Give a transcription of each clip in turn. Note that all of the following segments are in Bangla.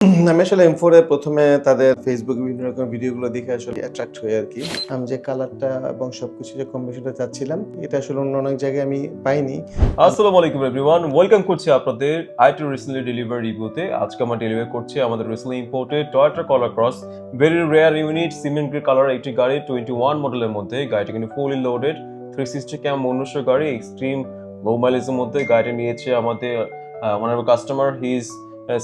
আমি আসলে M4 এ ১ম এ তাদের Facebook এ বিভিন্ন রকম ভিডিওগুলো দেখে আসলে অ্যাট্রাক্ট হই আরকি। আমি যে কালারটা এবং সবকিছু যে কম্বিনেশনটা চাচ্ছিলাম, এটা আসলে অনেক জায়গায় আমি পাইনি। আসসালামু আলাইকুম এভরিওয়ান, ওয়েলকাম করছি আপনাদের আইটি রিসেন্টলি ডেলিভারি রিভিউতে। আজকে আমরা ডেলিভার করছি আমাদের recently imported Toyota Corolla Cross very rare unit cement grey colour একটি গাড়ি 21 মডেলের মধ্যে। গাড়িটি কিন্তু ফুলি লোডেড 360 ক্যাম মনুষ্য গাড়ি, এক্সট্রিম লো মাইলেজের মধ্যে গাড়িটি নিয়েছে আমাদের অনারেবল কাস্টমার হিজ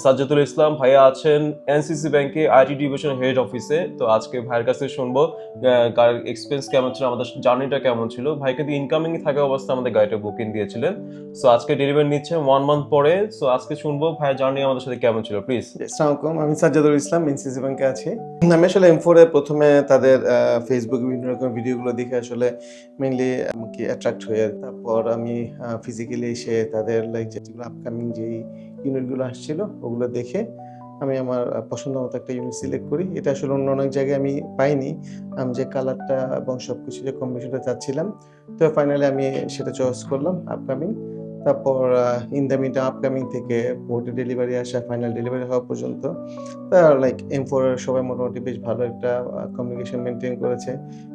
সাজ্জাদুল ইসলাম ভাইয়া আছেন এনসিসি ব্যাংকে আইটি ডিভিশন হেড অফিসে। তো আজকে ভাইয়ের কাছে শুনবো গাড়ির এক্সপেন্স কেমন ছিল, আমাদের জার্নিটা কেমন ছিল। ভাই কিন্তু ইনকামিং থাকা অবস্থায় আমাদের গাড়িটা বুকিং দিয়েছিলেন। সো আজকে ডেলিভারি নিচ্ছে 1 মান্থ পরে। সো আজকে শুনবো ভাইয়ের জার্নি আমাদের সাথে কেমন ছিল, প্লিজ। আসসালামু আলাইকুম, আমি সাজ্জাদুল ইসলাম এনসিসি ব্যাংকে আছি। আমি আসলে M4 এ ১ম এ তাদের Facebook এ বিভিন্ন রকম ভিডিওগুলো দেখে আসলে মেইনলি আমাকে অ্যাট্রাক্ট হই আরকি। তারপর আমি ফিজিক্যালি এসে তাদের লাইক যেগুলো আপকামিং যেই ইউনিটগুলো আসছিল ওগুলো দেখে আমি আমার পছন্দ মতো একটা ইউনিট সিলেক্ট করি। এটা আসলে অনেক জায়গায় আমি পাইনি। আমি যে কালারটা এবং সবকিছু যে কম্বিনেশনটা চাচ্ছিলাম, তো ফাইনালি আমি সেটা চয়েস করলাম আপকামিং। তারপর ইন দ্য মিন আপকামিং থেকে পোর্টে ডেলিভারি আসা, ফাইনাল ডেলিভারি হওয়া পর্যন্ত লাইক M4 এর সবাই মোটামুটি বেশ ভালো একটা কমিউনিকেশন মেইনটেইন করেছে।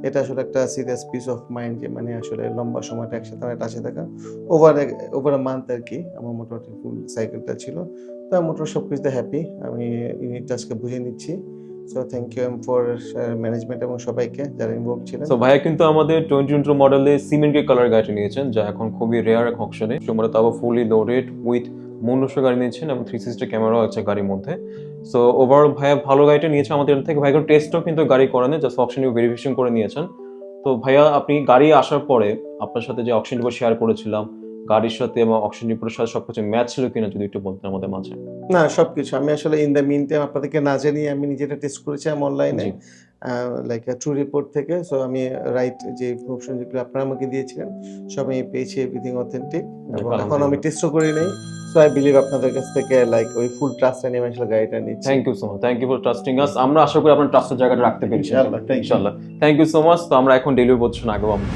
এটা আসলে একটা সিরিয়াস পিস অফ মাইন্ড যে মানে আসলে লম্বা সময়টা একসাথে আমার টাচে থাকা। ওভার আ মান্থ আরকি আমার মোটামুটি ফুল সাইকেলটা ছিল। তো আমি মোটামুটি সবকিছুতে হ্যাপি। আমি ইউনিটটা আজকে বুঝে নিচ্ছি। So thank you M4 management এবং সবাইকে যারা ইনভলভ ছিলেন। সো ভাইয়া কিন্তু আমাদের 2022 মডেলে সিমেন্ট গ্রে কালার গাড়িটি নিয়েছেন, যা এখন খুবই রেয়ার এক অপশনে। তোমরা তাও ফুলি লোডেড উইথ মনুষ্য গাড়ি নিয়েছেন এবং 360 ক্যামেরাও আছে গাড়ির মধ্যে। সো ওভারঅল ভাইয়া ভালো গাড়িটা নিয়েছে আমাদের থেকে। ভাইয়া টেস্টও কিন্তু গাড়ি করেন, জাস্ট অপশন ভেরিফিকেশন করে নিয়েছেন। তো ভাইয়া আপনি গাড়ি আসার পরে আপনার সাথে যে অকশন রিপোর্ট শেয়ার করেছিলাম গাড়ির সাথে এবং অকশন রিপোর্টের সাথে সবকিছু ম্যাচ ছিল কিনা যদি একটু বলতেন আমাদের মাঝে। না, সবকিছু। আমি আসলে ইন দ্য মিন টাইম আপনাদেরকে না জানিয়ে আমি নিজেটা টেস্ট করেছিলাম অনলাইনে। জি। লাইক ট্রু রিপোর্ট থেকে। সো আমি রাইট যে ইনফরমেশন যেগুলো আপনারা আমাকে দিয়েছিলেন, সব আমি পেয়েছি, এভরিথিং অথেন্টিক। এবং এখন আমি টেস্টও করি নাই। সো আই বিলিভ আপনাদের কাছ থেকে লাইক ওই ফুল ট্রাস্ট নিয়ে আমি আসলে গাড়িটা নিচ্ছি। Thank you so much, thank you for trusting us. আমরা আশা করি আপনার ট্রাস্টের জায়গাটা রাখতে পেরেছি ইনশাআল্লাহ, থ্যাংক ইউ। ইনশাআল্লাহ। Thank you so much. তো আমরা এখন ডেলিভারি পজিশন আগাবো আমরা।